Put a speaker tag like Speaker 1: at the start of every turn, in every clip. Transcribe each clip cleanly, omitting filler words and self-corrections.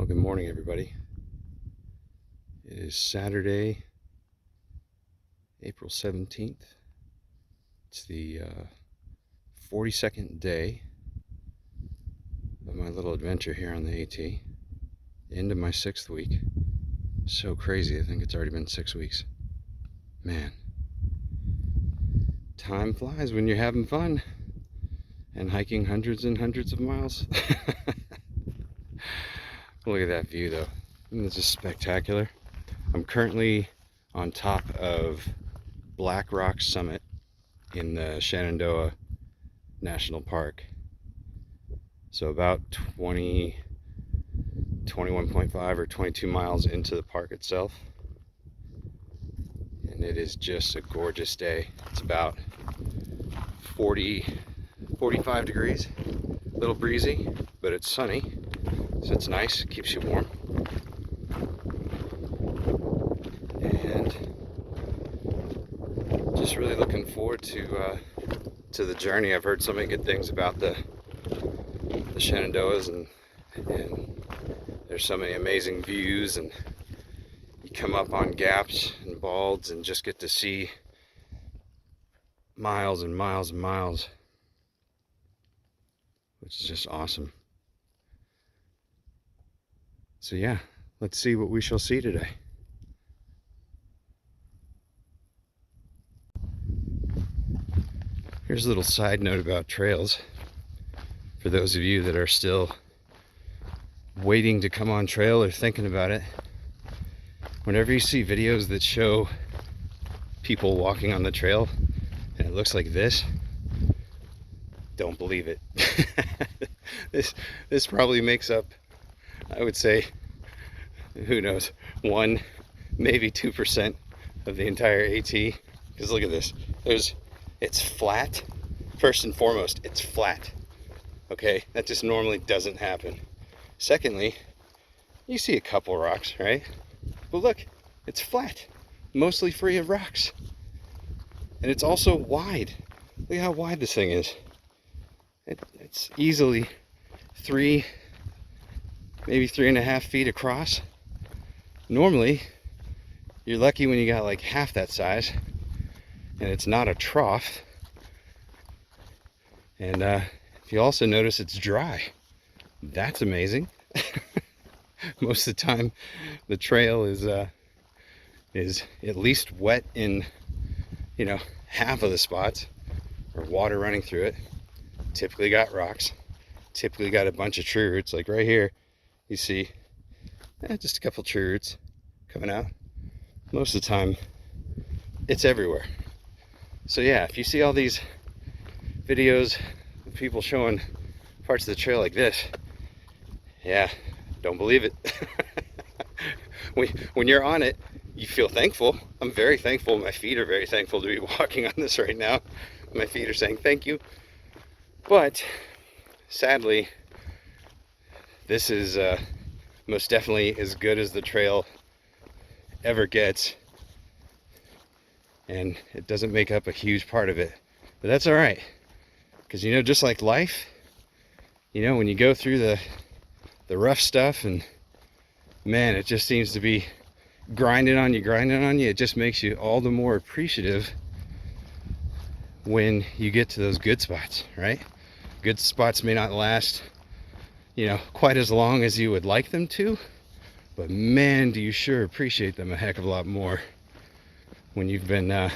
Speaker 1: Well, good morning, everybody. It is Saturday, April 17th. It's the 42nd day of my little adventure here on the AT. End of my 6th week. So crazy, I think it's already been 6 weeks. Man, time flies when you're having fun and hiking hundreds and hundreds of miles. Look at that view, though. It's just spectacular. I'm currently on top of Blackrock Summit in the Shenandoah National Park. So about 21.5 or 22 miles into the park itself. And it is just a gorgeous day. It's about 45 degrees, a little breezy, but it's sunny, so it's nice, it keeps you warm. And just really looking forward to the journey. I've heard so many good things about the Shenandoahs, and there's so many amazing views, and you come up on gaps and balds and just get to see miles and miles and miles, which is just awesome. So yeah, let's see what we shall see today. Here's a little side note about trails. For those of you that are still waiting to come on trail or thinking about it, whenever you see videos that show people walking on the trail and it looks like this, don't believe it. This probably makes up, I would say, who knows, 1, maybe 2% of the entire AT. Because look at this. It's flat. First and foremost, it's flat. Okay, that just normally doesn't happen. Secondly, you see a couple rocks, right? But look, it's flat, mostly free of rocks. And it's also wide. Look how wide this thing is. It's easily 3, maybe 3.5 feet across. Normally, you're lucky when you got like half that size, and it's not a trough. And if you also notice, it's dry. That's amazing. Most of the time, the trail is at least wet in, half of the spots, or water running through it. Typically got rocks. Typically got a bunch of tree roots, like right here. You see, just a couple tree roots coming out. Most of the time, it's everywhere. So yeah, if you see all these videos of people showing parts of the trail like this, yeah, don't believe it. When you're on it, you feel thankful. I'm very thankful. My feet are very thankful to be walking on this right now. My feet are saying thank you. But sadly, this is most definitely as good as the trail ever gets. And it doesn't make up a huge part of it. But that's all right. Because, just like life, when you go through the rough stuff, and man, it just seems to be grinding on you, it just makes you all the more appreciative when you get to those good spots, right? Good spots may not last, quite as long as you would like them to, but man, do you sure appreciate them a heck of a lot more when you've been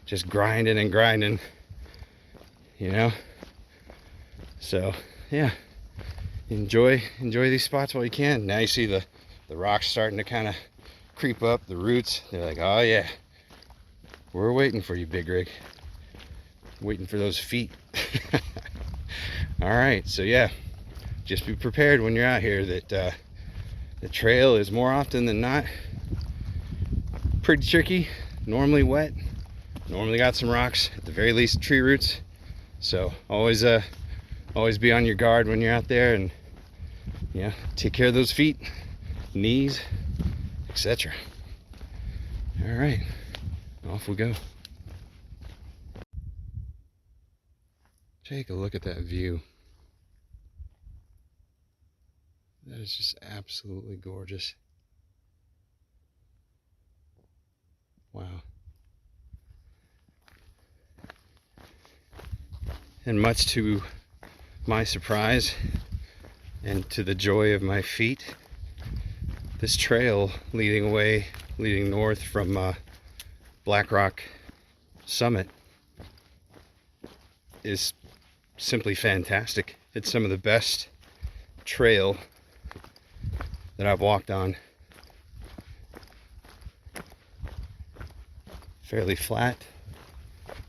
Speaker 1: just grinding and grinding, So yeah, enjoy these spots while you can. Now you see the rocks starting to kind of creep up, the roots. They're like, oh yeah, we're waiting for you, big rig. Waiting for those feet. All right, so yeah, just be prepared when you're out here that the trail is more often than not pretty tricky, normally wet, normally got some rocks, at the very least tree roots. So always be on your guard when you're out there, and take care of those feet, knees, etc. All right, off we go. Take a look at that view. That is just absolutely gorgeous. Wow. And much to my surprise and to the joy of my feet, this trail leading north from Blackrock Summit is simply fantastic. It's some of the best trail that I've walked on. Fairly flat,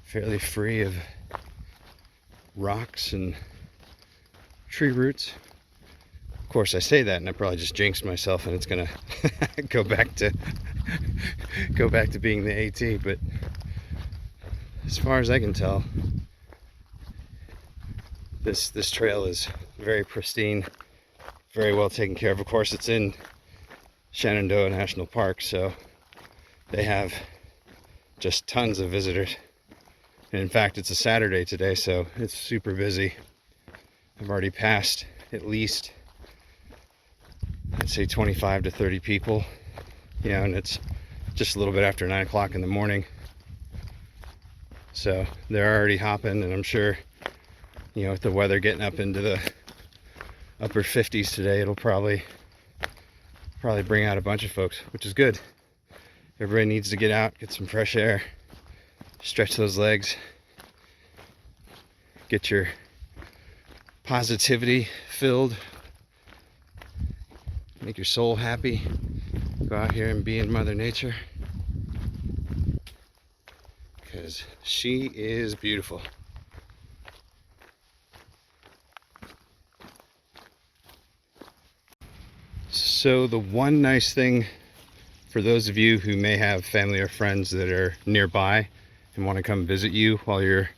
Speaker 1: fairly free of rocks and tree roots. Of course, I say that and I probably just jinxed myself, and it's gonna go back to being the AT. But as far as I can tell, this trail is very pristine, very well taken care of. Of course, it's in Shenandoah National Park, so they have just tons of visitors. And in fact, it's a Saturday today, so it's super busy. I've already passed at least, I'd say 25 to 30 people, and it's just a little bit after 9 o'clock in the morning. So they're already hopping, and I'm sure, with the weather getting up into the upper 50s today, it'll probably bring out a bunch of folks, which is good. Everybody needs to get out, get some fresh air, stretch those legs, get your positivity filled, make your soul happy, go out here and be in Mother Nature, because she is beautiful. So the one nice thing for those of you who may have family or friends that are nearby and want to come visit you while you're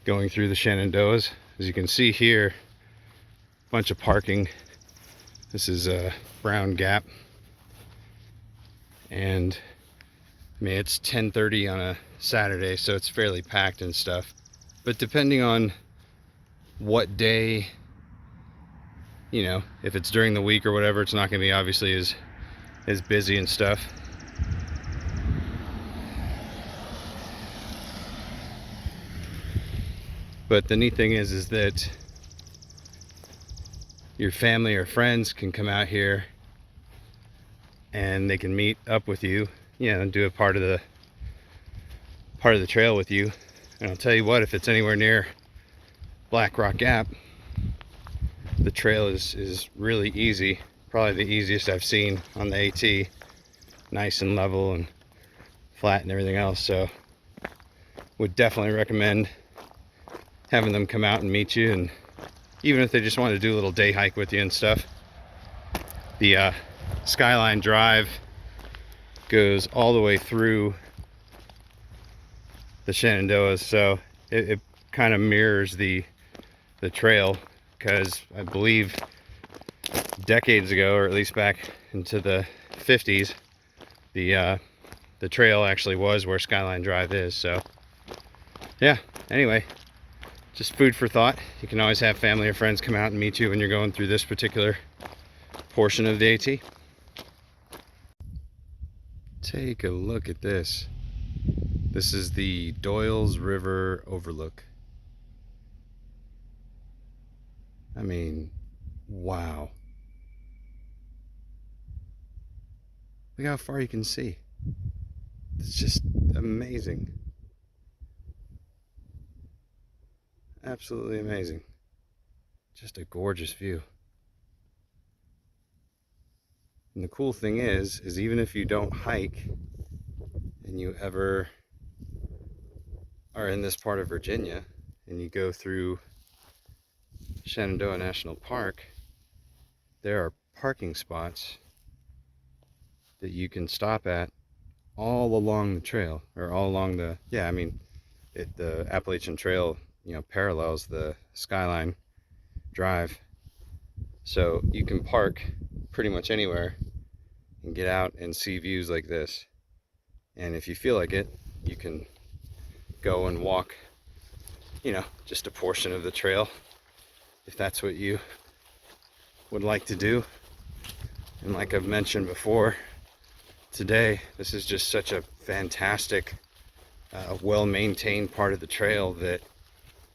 Speaker 1: going through the Shenandoahs, as you can see here, a bunch of parking. This is a Brown Gap, and I mean, it's 10:30 on a Saturday, so it's fairly packed and stuff. But depending on what day, if it's during the week or whatever, it's not going to be obviously as busy and stuff. But the neat thing is that your family or friends can come out here and they can meet up with you, and do a part of the trail with you. And I'll tell you what, if it's anywhere near Blackrock Gap, the trail is really easy. Probably the easiest I've seen on the AT. Nice and level and flat and everything else. So would definitely recommend having them come out and meet you, and even if they just want to do a little day hike with you and stuff. The Skyline Drive goes all the way through the Shenandoahs, so it kind of mirrors the trail, because I believe decades ago, or at least back into the 50s, the trail actually was where Skyline Drive is. So yeah, anyway, just food for thought. You can always have family or friends come out and meet you when you're going through this particular portion of the AT. Take a look at this. This is the Doyles River Overlook. I mean, wow. Look how far you can see. It's just amazing. Absolutely amazing. Just a gorgeous view. And the cool thing is even if you don't hike and you ever are in this part of Virginia and you go through Shenandoah National Park, there are parking spots that you can stop at all along the trail, or all along the, the Appalachian Trail, parallels the Skyline Drive. So you can park pretty much anywhere and get out and see views like this. And if you feel like it, you can go and walk, just a portion of the trail, if that's what you would like to do. And like I've mentioned before, today, this is just such a fantastic, well-maintained part of the trail that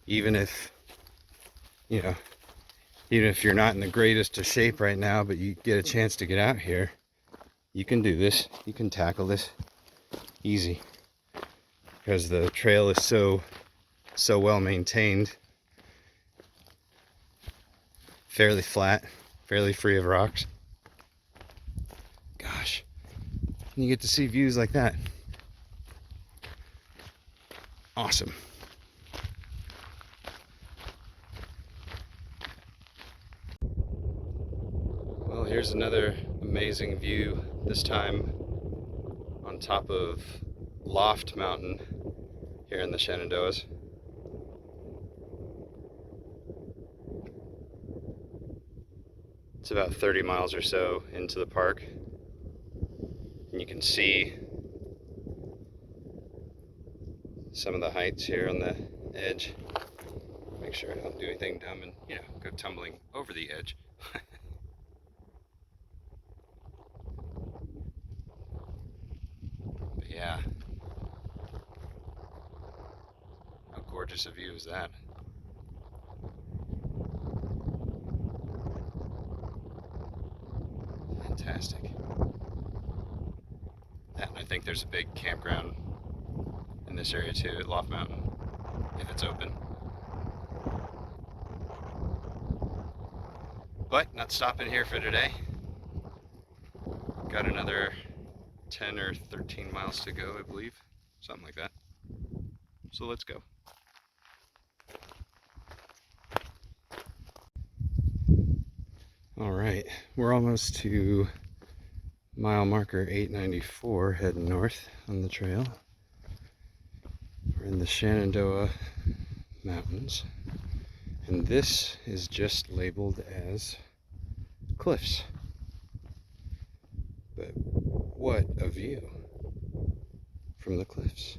Speaker 1: even if, you know, even if you're not in the greatest of shape right now, but you get a chance to get out here, you can do this. You can tackle this easy because the trail is so well maintained, fairly flat, fairly free of rocks. Gosh, you get to see views like that. Awesome. Well, here's another amazing view, this time on top of Loft Mountain here in the Shenandoahs. It's about 30 miles or so into the park, and you can see some of the heights here on the edge. Make sure I don't do anything dumb and, you know, go tumbling over the edge. But yeah, how gorgeous a view is that? Fantastic. And I think there's a big campground in this area too at Loft Mountain, if it's open. But not stopping here for today. Got another 10 or 13 miles to go, I believe. Something like that. So let's go. All right, we're almost to mile marker 894 heading north on the trail. We're in the Shenandoah Mountains, and this is just labeled as cliffs. But what a view from the cliffs.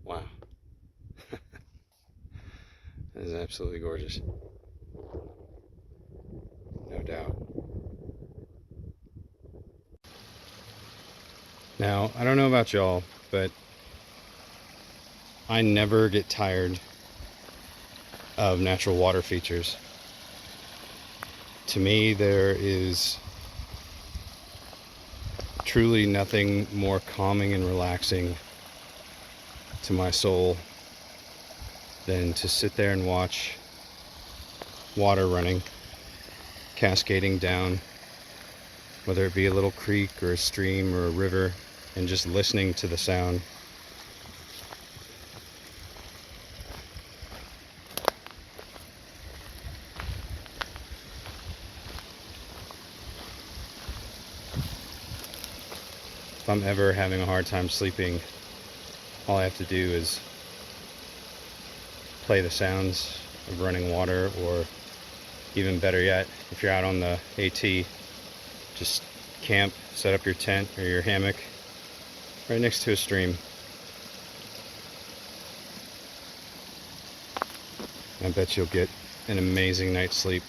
Speaker 1: Wow. That is absolutely gorgeous. No doubt. Now, I don't know about y'all, but I never get tired of natural water features. To me, there is truly nothing more calming and relaxing to my soul than to sit there and watch water running, cascading down, whether it be a little creek or a stream or a river, and just listening to the sound. If I'm ever having a hard time sleeping, all I have to do is play the sounds of running water, or even better yet, if you're out on the AT, just camp, set up your tent or your hammock right next to a stream. I bet you'll get an amazing night's sleep.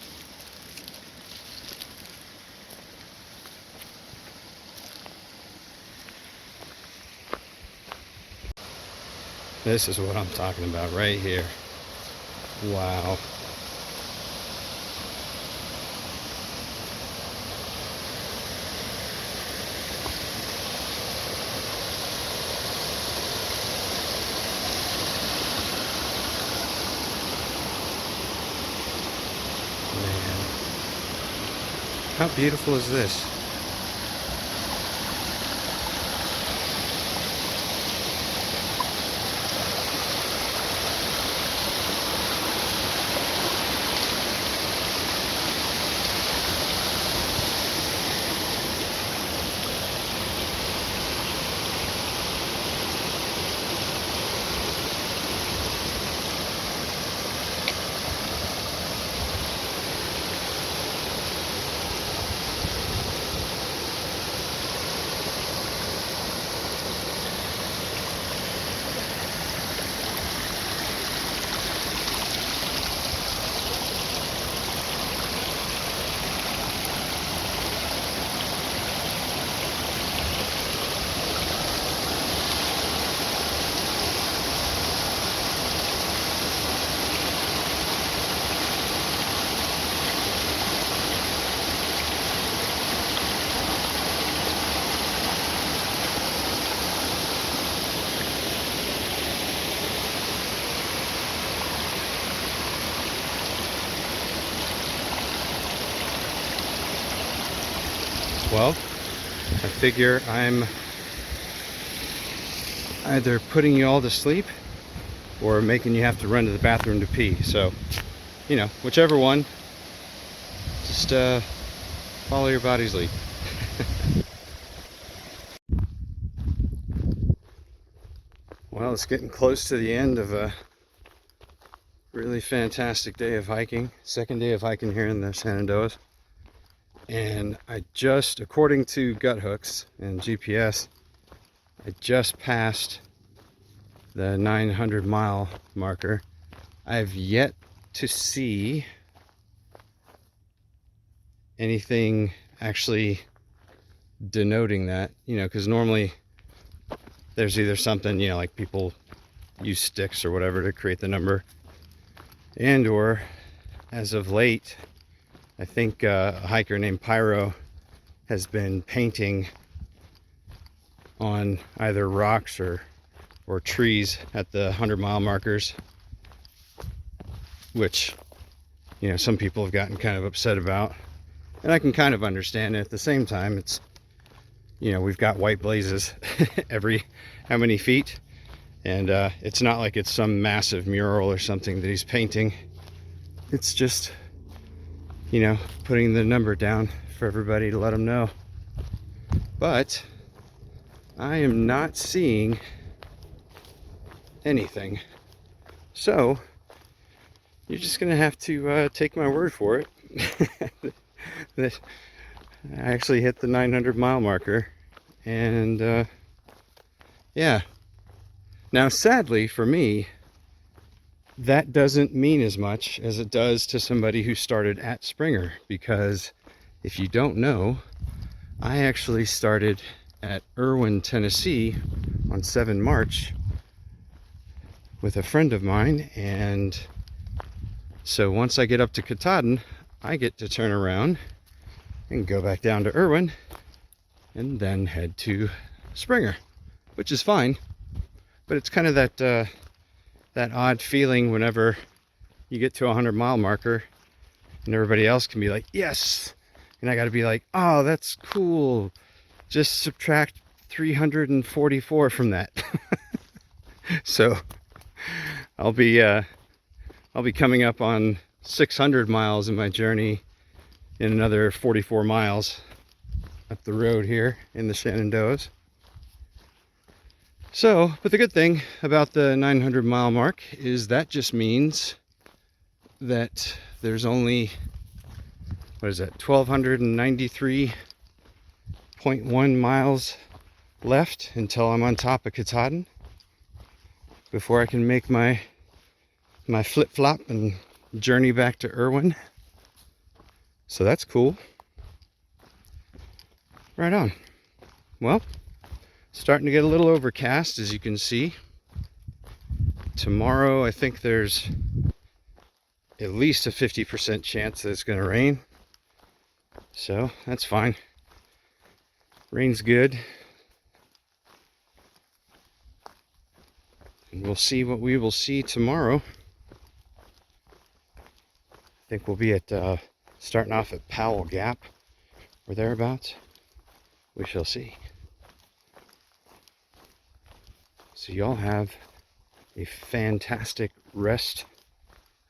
Speaker 1: This is what I'm talking about right here. Wow. Man. How beautiful is this? Well, I figure I'm either putting you all to sleep or making you have to run to the bathroom to pee. So, you know, whichever one, just follow your body's lead. Well, it's getting close to the end of a really fantastic day of hiking. Second day of hiking here in the Shenandoahs. And I just, according to gut hooks and GPS, I just passed the 900-mile marker. I've yet to see anything actually denoting that, you know, because normally there's either something, you know, like people use sticks or whatever to create the number, and or as of late, I think a hiker named Pyro has been painting on either rocks or trees at the 100-mile markers, which, you know, some people have gotten kind of upset about, and I can kind of understand it. At the same time, it's, you know, we've got white blazes every how many feet, and it's not like it's some massive mural or something that he's painting. It's just, you know, putting the number down for everybody to let them know. But I am not seeing anything, so you're just gonna have to take my word for it that I actually hit the 900-mile marker. And yeah, now sadly for me, that doesn't mean as much as it does to somebody who started at Springer, because if you don't know, I actually started at Erwin, Tennessee on 7 March with a friend of mine, and so once I get up to Katahdin, I get to turn around and go back down to Erwin and then head to Springer, which is fine, but it's kind of that that odd feeling whenever you get to a 100-mile marker and everybody else can be like, yes, and I got to be like, oh, that's cool, just subtract 344 from that. So I'll be coming up on 600 miles in my journey in another 44 miles up the road here in the Shenandoahs. So, but the good thing about the 900-mile mark is that just means that there's only, what is that, 1,293.1 miles left until I'm on top of Katahdin, before I can make my flip-flop and journey back to Erwin. So that's cool. Right on. Well, starting to get a little overcast, as you can see. Tomorrow, I think there's at least a 50% chance that it's going to rain. So that's fine. Rain's good. And we'll see what we will see tomorrow. I think we'll be at starting off at Powell Gap or thereabouts. We shall see. So y'all have a fantastic rest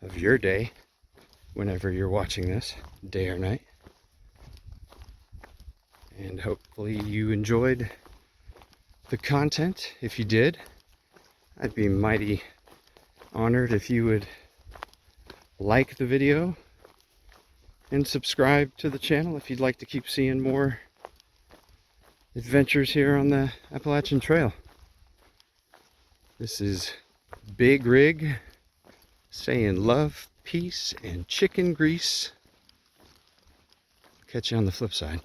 Speaker 1: of your day whenever you're watching this, day or night. And hopefully you enjoyed the content. If you did, I'd be mighty honored if you would like the video and subscribe to the channel if you'd like to keep seeing more adventures here on the Appalachian Trail. This is Big Rig saying love, peace, and chicken grease. Catch you on the flip side.